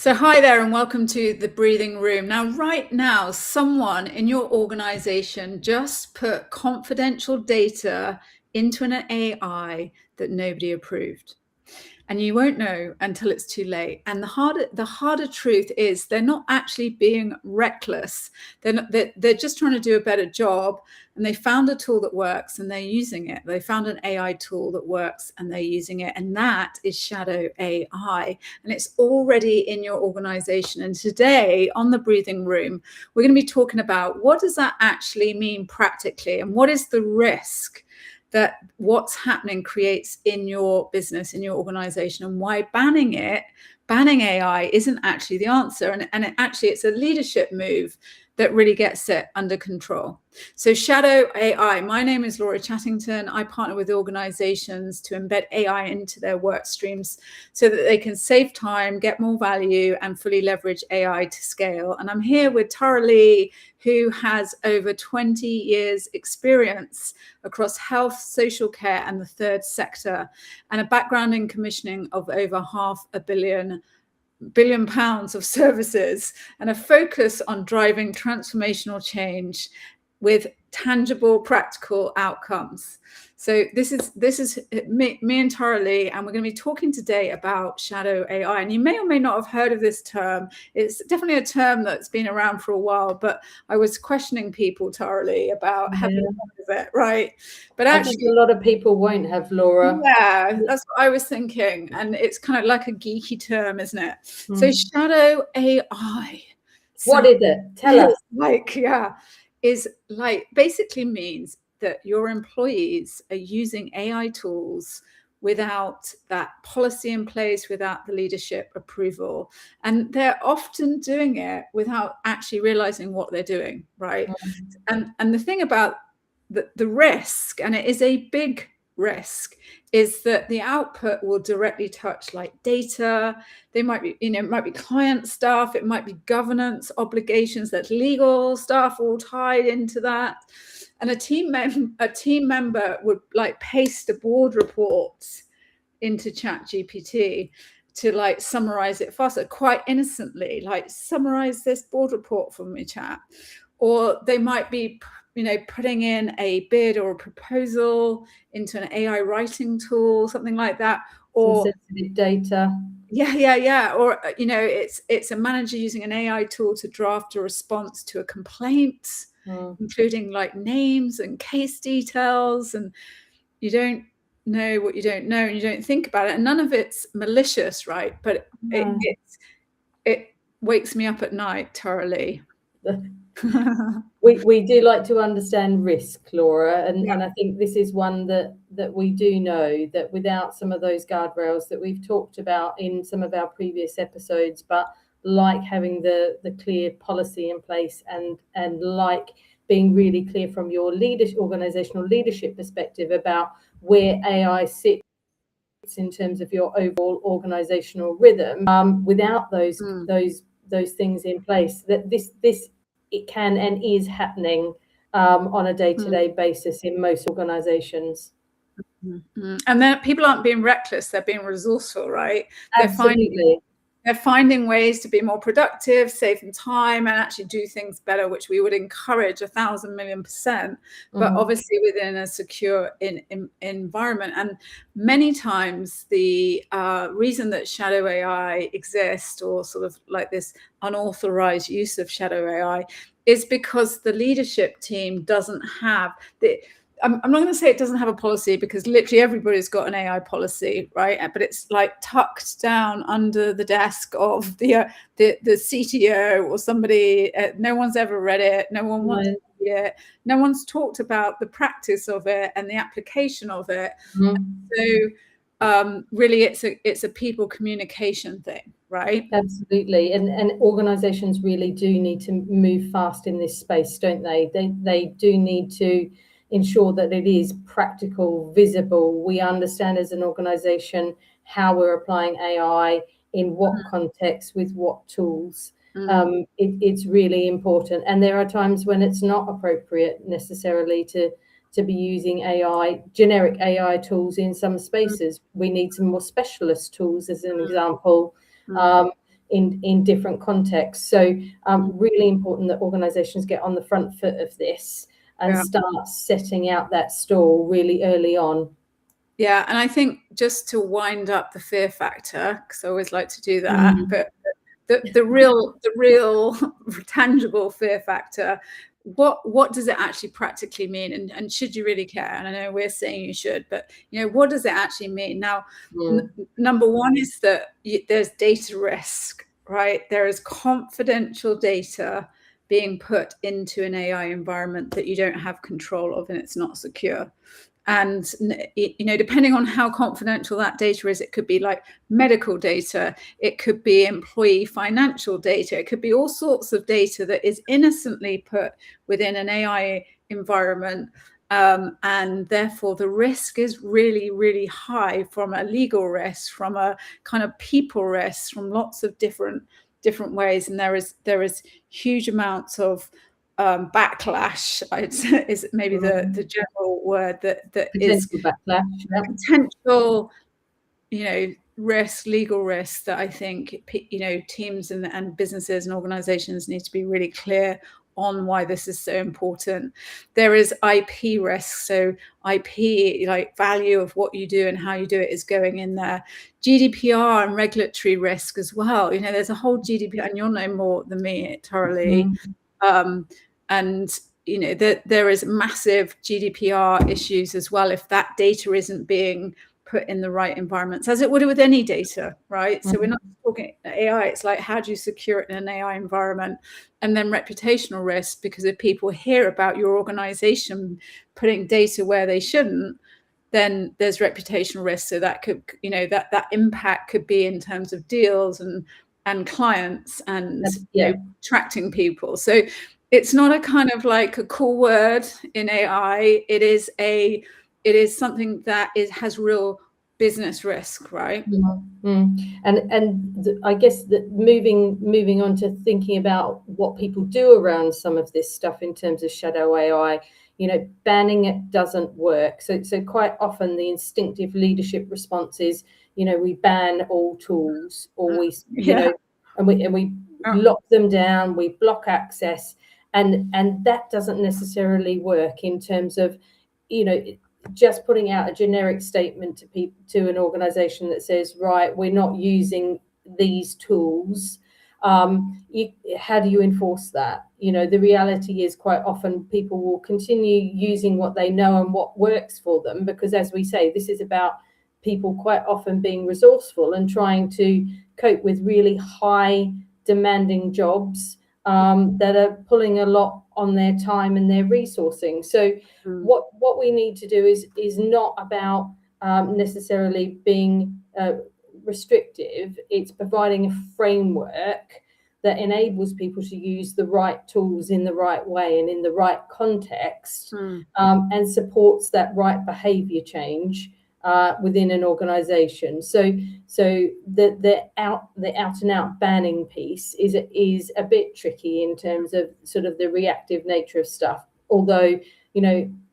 So hi there and welcome to the Breathing Room. Now, right now, someone in your organization just put confidential data into an AI that nobody approved. And you won't know until it's too late. And the harder truth is they're not actually being reckless. They're just trying to do a better job. And they found a tool that works and they're using it. They found an AI tool that works and they're using it. And that is Shadow AI. And it's already in your organization. And today on the Breathing Room, we're going to be talking about what does that actually mean practically, and what is the risk that what's happening creates in your business, in your organization, and why banning AI isn't actually the answer. And it's a leadership move that really gets it under control. So Shadow AI, my name is Laura Chattington. I partner with organizations to embed AI into their work streams so that they can save time, get more value, and fully leverage AI to scale. And I'm here with Tara Lee, who has over 20 years experience across health, social care, and the third sector, and a background in commissioning of over £500 million of services, and a focus on driving transformational change with tangible, practical outcomes. So this is me and Tara Lee, and we're going to be talking today about Shadow AI. And you may or may not have heard of this term. It's definitely a term that's been around for a while, but I was questioning people, Tara Lee, about have you heard of it, right? But actually, I think a lot of people won't have, Laura. Yeah, that's what I was thinking. And it's kind of like a geeky term, isn't it? So Shadow AI. What is it? Tell us. Is like basically means that your employees are using AI tools without that policy in place, without the leadership approval. And they're often doing it without actually realizing what they're doing, right? And the thing about the risk, and it is a big risk, is that the output will directly touch like data. They might be, it might be client stuff, it might be governance obligations, that's legal stuff all tied into that. And a team member would like paste a board report into ChatGPT to like summarize it faster, quite innocently, like summarize this board report for me, chat. Or they might be putting in a bid or a proposal into an AI writing tool, something like that, or sensitive data. Or it's a manager using an AI tool to draft a response to a complaint, including like names and case details, and you don't know what you don't know, and you don't think about it, and none of it's malicious, right? But it wakes me up at night, Tara Lee. We do like to understand risk, Laura, and I think this is one that we do know that without some of those guardrails that we've talked about in some of our previous episodes, but like having the clear policy in place and like being really clear from your organizational leadership perspective about where AI sits in terms of your overall organizational rhythm, without those things in place, that this it can and is happening on a day-to-day basis in most organizations. And then people aren't being reckless, they're being resourceful, right? Absolutely. They're finding ways to be more productive, save them time, and actually do things better, which we would encourage 1,000,000,000%, but obviously within a secure environment. And many times the reason that Shadow AI exists, or sort of like this unauthorized use of Shadow AI, is because the leadership team doesn't have I'm not going to say it doesn't have a policy, because literally everybody's got an AI policy, right? But it's like tucked down under the desk of the CTO or somebody. No one's ever read it. No one wants to read it. No one's talked about the practice of it and the application of it. So really, it's a people communication thing, right? Absolutely. And organizations really do need to move fast in this space, don't they? They do need to ensure that it is practical, visible. We understand as an organization how we're applying AI, in what context, with what tools. It's really important. And there are times when it's not appropriate necessarily to be using AI, generic AI tools in some spaces. We need some more specialist tools, as an example, in different contexts. So really important that organizations get on the front foot of this and start setting out that stall really early on. Yeah, and I think just to wind up the fear factor, because I always like to do that, but the real tangible fear factor, what does it actually practically mean, and should you really care? And I know we're saying you should, but what does it actually mean? Now, number one is that there's data risk, right? There is confidential data being put into an AI environment that you don't have control of, and it's not secure. And depending on how confidential that data is, it could be like medical data, it could be employee financial data, it could be all sorts of data that is innocently put within an AI environment, and therefore the risk is really, really high, from a legal risk, from a kind of people risk, from lots of different ways. And there is huge amounts of backlash, I'd say, is maybe the general word, that is backlash, potential, risk, legal risk, that I think teams and businesses and organizations need to be really clear on why this is so important. There is IP risk, so IP, like value of what you do and how you do it, is going in there. GDPR and regulatory risk as well. There's a whole GDPR, and you'll know more than me, Torali. And there is massive GDPR issues as well if that data isn't being put in the right environments, as it would with any data, right? So we're not talking AI, it's like, how do you secure it in an AI environment? And then reputational risk, because if people hear about your organization putting data where they shouldn't, then there's reputational risk. So that could, that impact could be in terms of deals and clients and attracting people. So it's not a kind of like a cool word in AI. It is something that has real business risk, right? And I guess that moving on to thinking about what people do around some of this stuff in terms of shadow AI, banning it doesn't work. So quite often the instinctive leadership response is, we ban all tools, or we lock them down, we block access. And that doesn't necessarily work in terms of, just putting out a generic statement to an organization that says, right, we're not using these tools. How do you enforce that? The reality is quite often people will continue using what they know and what works for them, because, as we say, this is about people quite often being resourceful and trying to cope with really high demanding jobs that are pulling a lot on their time and their resourcing. So what we need to do is not about necessarily being restrictive. It's providing a framework that enables people to use the right tools in the right way and in the right context, and supports that right behavior change within an organization. So the out and out banning piece is a bit tricky in terms of sort of the reactive nature of stuff, although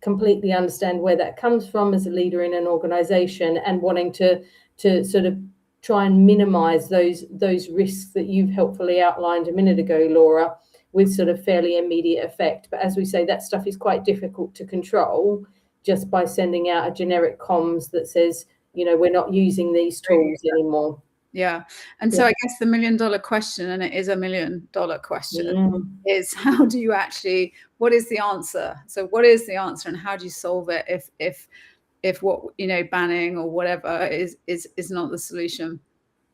completely understand where that comes from as a leader in an organization, and wanting to sort of try and minimize those risks that you've helpfully outlined a minute ago, Laura, with sort of fairly immediate effect. But as we say, that stuff is quite difficult to control just by sending out a generic comms that says, we're not using these tools anymore. Yeah. And so I guess the $1 million question, and it is a $1 million question, is how do you actually, what is the answer? So what is the answer, and how do you solve it if what, banning or whatever is not the solution?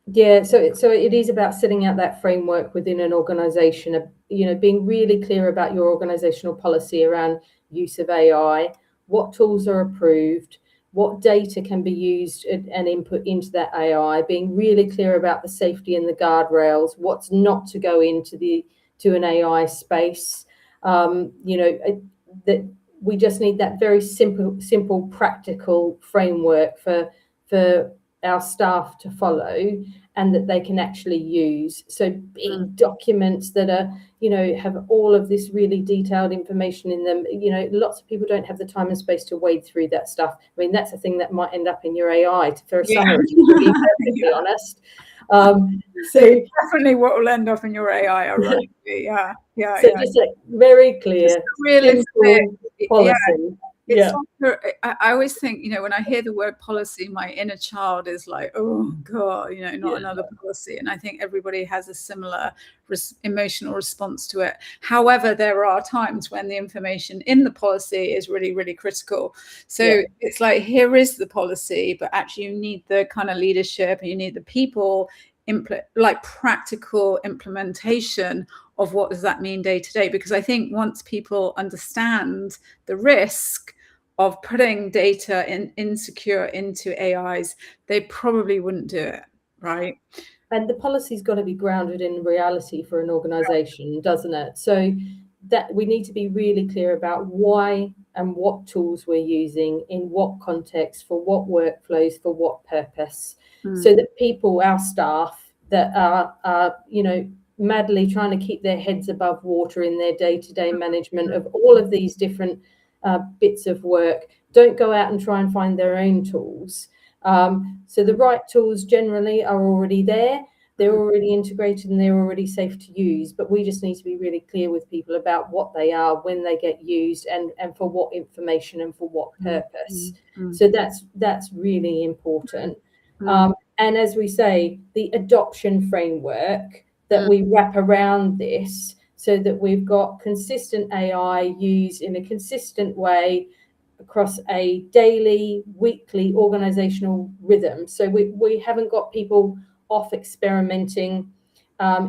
Yeah, so it is about setting out that framework within an organization, of, being really clear about your organizational policy around use of AI, what tools are approved, what data can be used and input into that AI, being really clear about the safety and the guardrails, what's not to go to an AI space. That we just need that very simple, practical framework for our staff to follow, and that they can actually use. So big documents that are, have all of this really detailed information in them. Lots of people don't have the time and space to wade through that stuff. I mean, that's a thing that might end up in your AI for a summary, to be perfectly honest. So Definitely what will end up in your AI, ironically. Yeah. so just a very clear, Just realistic. simple Yeah. policy. It's Yeah. like I always think, when I hear the word policy, my inner child is like, oh God, not another policy. And I think everybody has a similar emotional response to it. However, there are times when the information in the policy is really, really critical. So it's like, here is the policy, but actually you need the kind of leadership, and you need the people, like practical implementation of what does that mean day to day. Because I think once people understand the risk of putting data insecure into AIs, they probably wouldn't do it, right? And the policy's got to be grounded in reality for an organization, doesn't it? So that we need to be really clear about why and what tools we're using, in what context, for what workflows, for what purpose, so that people, our staff that are madly trying to keep their heads above water in their day-to-day management of all of these different bits of work, don't go out and try and find their own tools. So the right tools generally are already there. They're already integrated and they're already safe to use, but we just need to be really clear with people about what they are, when they get used, and for what information and for what purpose. So that's really important. And as we say, the adoption framework that we wrap around this, so that we've got consistent AI used in a consistent way across a daily, weekly organizational rhythm. So we haven't got people off experimenting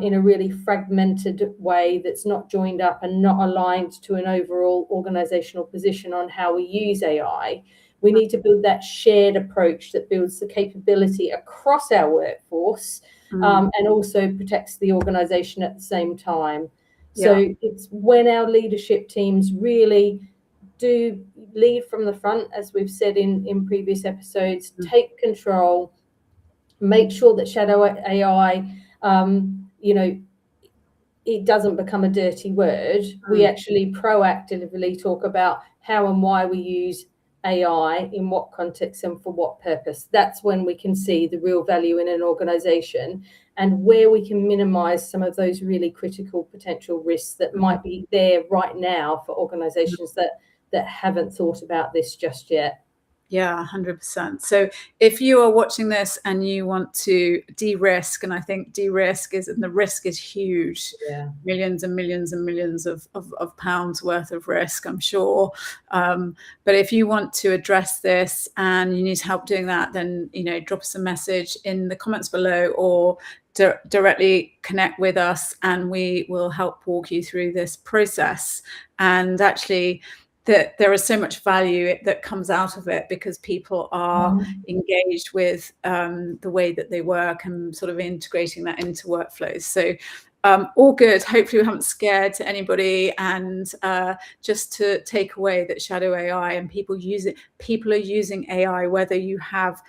in a really fragmented way that's not joined up and not aligned to an overall organizational position on how we use AI. We need to build that shared approach that builds the capability across our workforce and also protects the organization at the same time. So it's when our leadership teams really do lead from the front, as we've said in previous episodes, take control, make sure that shadow AI, it doesn't become a dirty word. We actually proactively talk about how and why we use AI, in what context and for what purpose. That's when we can see the real value in an organization, and where we can minimize some of those really critical potential risks that might be there right now for organizations that haven't thought about this just yet. Yeah, 100%. So if you are watching this and you want to de-risk, and I think de-risk is, and the risk is huge, millions and millions and millions of pounds worth of risk, I'm sure. But if you want to address this and you need help doing that, then, drop us a message in the comments below, or directly connect with us, and we will help walk you through this process. And actually, that there is so much value that comes out of it, because people are engaged with the way that they work and sort of integrating that into workflows. So all good. Hopefully we haven't scared to anybody, and just to take away that shadow AI, and people use it. People are using AI whether you have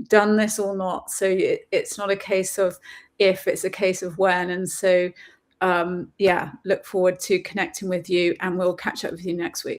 done this or not. So it's not a case of if, it's a case of when. And so look forward to connecting with you, and we'll catch up with you next week.